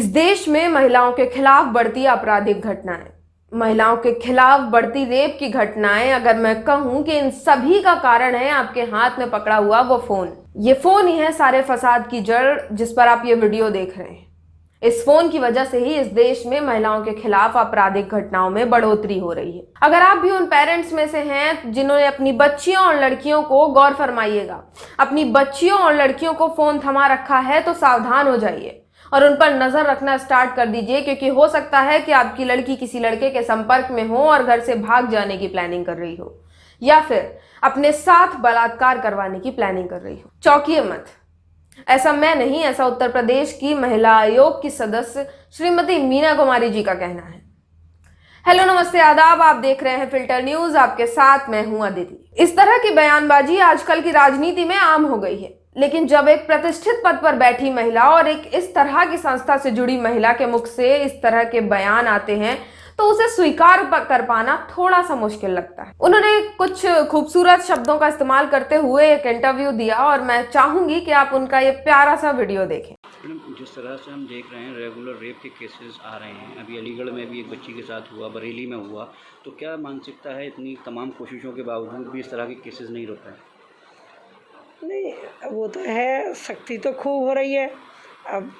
इस देश में महिलाओं के खिलाफ बढ़ती आपराधिक घटनाएं, महिलाओं के खिलाफ बढ़ती रेप की घटनाएं, अगर मैं कहूं कि इन सभी का कारण है आपके हाथ में पकड़ा हुआ वो फोन। ये फोन ही है सारे फसाद की जड़ जिस पर आप ये वीडियो देख रहे हैं। इस फोन की वजह से ही इस देश में महिलाओं के खिलाफ आपराधिक घटनाओं में बढ़ोतरी हो रही है। अगर आप भी उन पेरेंट्स में से हैं जिन्होंने अपनी बच्चियों और लड़कियों को, गौर फरमाइएगा, अपनी बच्चियों और लड़कियों को फोन थमा रखा है तो सावधान हो जाइए और उन पर नजर रखना स्टार्ट कर दीजिए, क्योंकि हो सकता है कि आपकी लड़की किसी लड़के के संपर्क में हो और घर से भाग जाने की प्लानिंग कर रही हो, या फिर अपने साथ बलात्कार करवाने की प्लानिंग कर रही हो। चौंकिए मत, ऐसा मैं नहीं, ऐसा उत्तर प्रदेश की महिला आयोग की सदस्य श्रीमती मीना कुमारी जी का कहना है। हेलो, नमस्ते, आदाब, आप देख रहे हैं फिल्टर न्यूज, आपके साथ मैं हूं अदिति। इस तरह की बयानबाजी आजकल की राजनीति में आम हो गई है, लेकिन जब एक प्रतिष्ठित पद पर बैठी महिला और एक इस तरह की संस्था से जुड़ी महिला के मुख से इस तरह के बयान आते हैं तो उसे स्वीकार कर पाना थोड़ा सा मुश्किल लगता है। उन्होंने कुछ खूबसूरत शब्दों का इस्तेमाल करते हुए एक इंटरव्यू दिया और मैं चाहूंगी कि आप उनका ये प्यारा सा वीडियो देखें। जिस तरह से हम देख रहे हैं रेगुलर रेप के केसेस आ रहे हैं, अभी अलीगढ़ में भी एक बच्ची के साथ हुआ, बरेली में हुआ, तो क्या मानसिकता है इतनी तमाम कोशिशों के बावजूद भी इस तरह के केसेस नहीं रुक रहे? नहीं, वो तो है, सख्ती तो खूब हो रही है। अब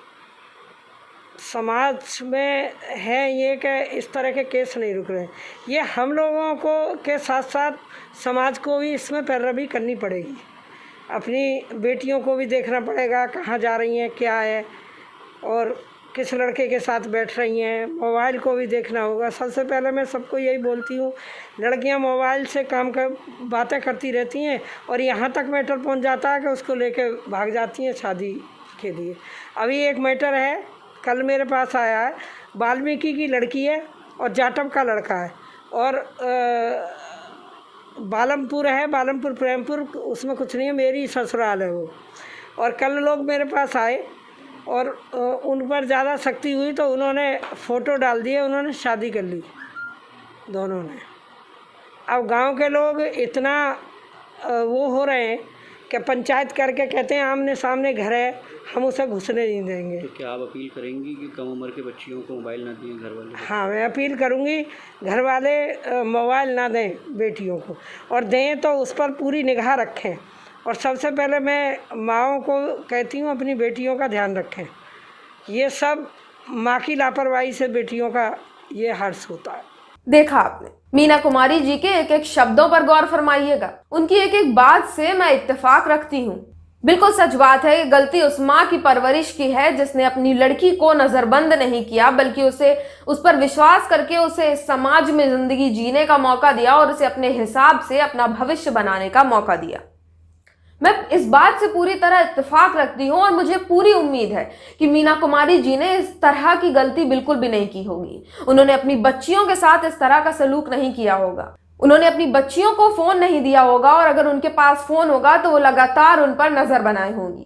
समाज में है ये कि इस तरह के केस नहीं रुक रहे। ये हम लोगों को के साथ साथ समाज को भी इसमें पैरवी करनी पड़ेगी। अपनी बेटियों को भी देखना पड़ेगा कहाँ जा रही हैं, क्या है और किस लड़के के साथ बैठ रही हैं। मोबाइल को भी देखना होगा। सबसे पहले मैं सबको यही बोलती हूँ, लड़कियाँ मोबाइल से बातें करती रहती हैं और यहाँ तक मैटर पहुँच जाता है कि उसको लेके भाग जाती हैं शादी के लिए। अभी एक मैटर है, कल मेरे पास आया है, वाल्मीकि की लड़की है और जाटव का लड़का है और बालमपुर है, बालमपुर प्रेमपुर, उसमें कुछ नहीं है, मेरी ससुराल है वो। और कल लोग मेरे पास आए और उन पर ज़्यादा सख्ती हुई तो उन्होंने फ़ोटो डाल दिए, उन्होंने शादी कर ली दोनों ने। अब गांव के लोग इतना वो हो रहे हैं कि पंचायत करके कहते हैं आमने सामने घर है, हम उसे घुसने नहीं देंगे। तो क्या आप अपील करेंगी कि कम उम्र के बच्चियों को मोबाइल ना दें घर वाले? हाँ, मैं अपील करूँगी, घर वाले मोबाइल ना दें बेटियों को, और दें तो उस पर पूरी निगाह रखें। और सबसे पहले मैं माँओं को कहती हूँ अपनी बेटियों का ध्यान रखें। ये सब माँ की लापरवाही से बेटियों का ये हादसा होता है। देखा आपने, मीना कुमारी जी के एक एक शब्दों पर गौर फरमाइएगा। उनकी एक एक बात से मैं इत्तेफाक रखती हूँ। बिल्कुल सच बात है, गलती उस माँ की परवरिश की है जिसने अपनी लड़की को नजरबंद नहीं किया, बल्कि उसे उस पर विश्वास करके उसे समाज में जिंदगी जीने का मौका दिया और उसे अपने हिसाब से अपना भविष्य बनाने का मौका दिया। मैं इस बात से पूरी तरह इत्तेफाक रखती हूँ और मुझे पूरी उम्मीद है कि मीना कुमारी जी ने इस तरह की गलती बिल्कुल भी नहीं की होगी। उन्होंने अपनी बच्चियों के साथ इस तरह का सलूक नहीं किया होगा। उन्होंने अपनी बच्चियों को फोन नहीं दिया होगा और अगर उनके पास फोन होगा तो वो लगातार उन पर नजर बनाए होंगी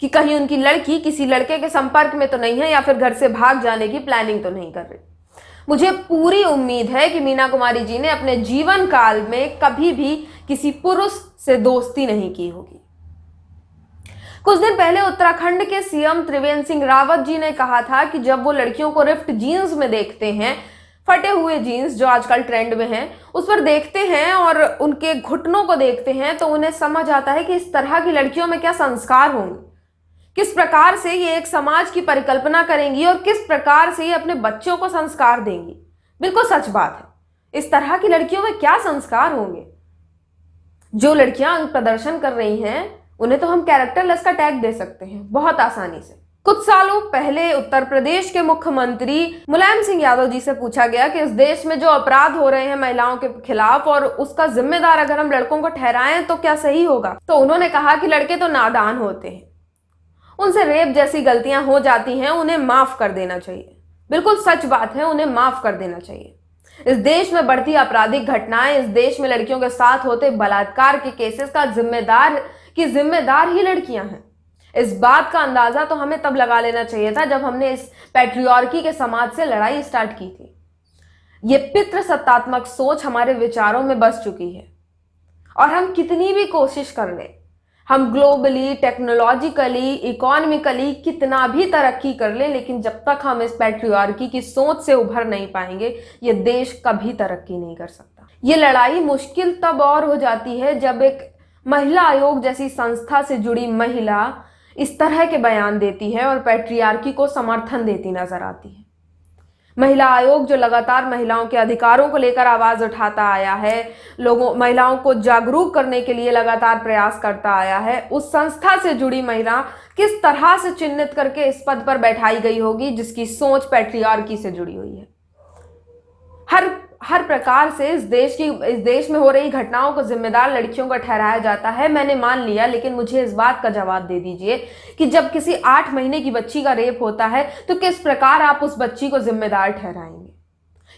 कि कहीं उनकी लड़की किसी लड़के के संपर्क में तो नहीं है या फिर घर से भाग जाने की प्लानिंग तो नहीं कर रही। मुझे पूरी उम्मीद है कि मीना कुमारी जी ने अपने जीवन काल में कभी भी किसी पुरुष से दोस्ती नहीं की होगी। कुछ दिन पहले उत्तराखंड के सीएम त्रिवेंद्र सिंह रावत जी ने कहा था कि जब वो लड़कियों को रिफ्ट जीन्स में देखते हैं, फटे हुए जीन्स जो आजकल ट्रेंड में हैं, उस पर देखते हैं और उनके घुटनों को देखते हैं तो उन्हें समझ आता है कि इस तरह की लड़कियों में क्या संस्कार होंगे, किस प्रकार से ये एक समाज की परिकल्पना करेंगी और किस प्रकार से ये अपने बच्चों को संस्कार देंगी। बिल्कुल सच बात है, इस तरह की लड़कियों में क्या संस्कार होंगे। जो लड़कियां प्रदर्शन कर रही हैं उन्हें तो हम कैरेक्टरलेस का टैग दे सकते हैं बहुत आसानी से। कुछ सालों पहले उत्तर प्रदेश के मुख्यमंत्री मुलायम सिंह यादव जी से पूछा गया कि इस देश में जो अपराध हो रहे हैं महिलाओं के खिलाफ और उसका जिम्मेदार अगर हम लड़कों को ठहराएं तो क्या सही होगा। तो उन्होंने कहा कि लड़के तो नादान होते हैं, उनसे रेप जैसी गलतियां हो जाती हैं, उन्हें माफ कर देना चाहिए। बिल्कुल सच बात है, उन्हें माफ कर देना चाहिए। इस देश में बढ़ती आपराधिक घटनाएं, इस देश में लड़कियों के साथ होते बलात्कार के केसेस का जिम्मेदार ही लड़कियां हैं। इस बात का अंदाजा तो हमें तब लगा लेना चाहिए था जब हमने इस पैट्रियार्की के समाज से लड़ाई स्टार्ट की थी। ये पितृसत्तात्मक सोच हमारे विचारों में बस चुकी है और हम कितनी भी कोशिश कर लें, हम ग्लोबली, टेक्नोलॉजिकली, इकोनॉमिकली कितना भी तरक्की कर लें, लेकिन जब तक हम इस पैट्रियार्की की सोच से उभर नहीं पाएंगे, ये देश कभी तरक्की नहीं कर सकता। ये लड़ाई मुश्किल तब और हो जाती है जब एक महिला आयोग जैसी संस्था से जुड़ी महिला इस तरह के बयान देती है और पैट्रियार्की को समर्थन देती नजर आती है। महिला आयोग जो लगातार महिलाओं के अधिकारों को लेकर आवाज उठाता आया है, महिलाओं को जागरूक करने के लिए लगातार प्रयास करता आया है, उस संस्था से जुड़ी महिला किस तरह से चिन्हित करके इस पद पर बैठाई गई होगी जिसकी सोच पैट्रियार्की से जुड़ी हुई है। हर प्रकार से इस देश में हो रही घटनाओं को जिम्मेदार लड़कियों को ठहराया जाता है, मैंने मान लिया, लेकिन मुझे इस बात का जवाब दे दीजिए कि जब किसी 8 महीने की बच्ची का रेप होता है तो किस प्रकार आप उस बच्ची को जिम्मेदार ठहराएंगे?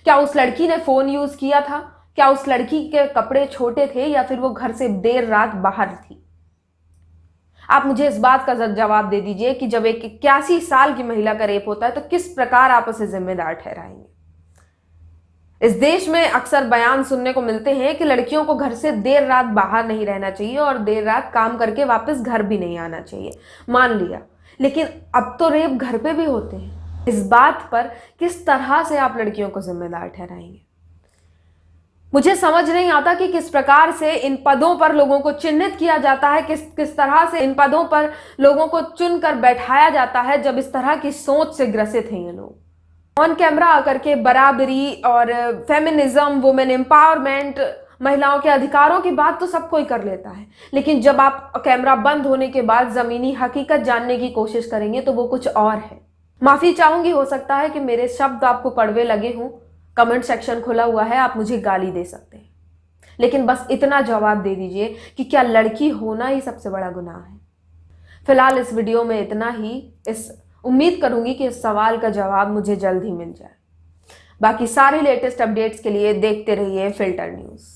क्या उस लड़की ने फोन यूज किया था? क्या उस लड़की के कपड़े छोटे थे या फिर वो घर से देर रात बाहर थी? आप मुझे इस बात का जवाब दे दीजिए कि जब एक 81 साल की महिला का रेप होता है तो किस प्रकार आप उसे जिम्मेदार ठहराएंगे? इस देश में अक्सर बयान सुनने को मिलते हैं कि लड़कियों को घर से देर रात बाहर नहीं रहना चाहिए और देर रात काम करके वापस घर भी नहीं आना चाहिए। मान लिया, लेकिन अब तो रेप घर पे भी होते हैं। इस बात पर किस तरह से आप लड़कियों को जिम्मेदार ठहराएंगे? मुझे समझ नहीं आता कि किस प्रकार से इन पदों पर लोगों को चिन्हित किया जाता है, किस तरह से इन पदों पर लोगों को चुनकर बैठाया जाता है जब इस तरह की सोच से ग्रसित हैं ये लोग। ऑन कैमरा आकर के बराबरी और फेमिनिज्म, वुमेन एम्पावरमेंट, महिलाओं के अधिकारों की बात तो सब कोई कर लेता है, लेकिन जब आप कैमरा बंद होने के बाद जमीनी हकीकत जानने की कोशिश करेंगे तो वो कुछ और है। माफी चाहूंगी, हो सकता है कि मेरे शब्द आपको कड़वे लगे हों। कमेंट सेक्शन खुला हुआ है, आप मुझे गाली दे सकते हैं, लेकिन बस इतना जवाब दे दीजिए कि क्या लड़की होना ही सबसे बड़ा गुनाह है? फिलहाल इस वीडियो में इतना ही। उम्मीद करूंगी कि इस सवाल का जवाब मुझे जल्द ही मिल जाए। बाकी सारे लेटेस्ट अपडेट्स के लिए देखते रहिए फिल्टर न्यूज़।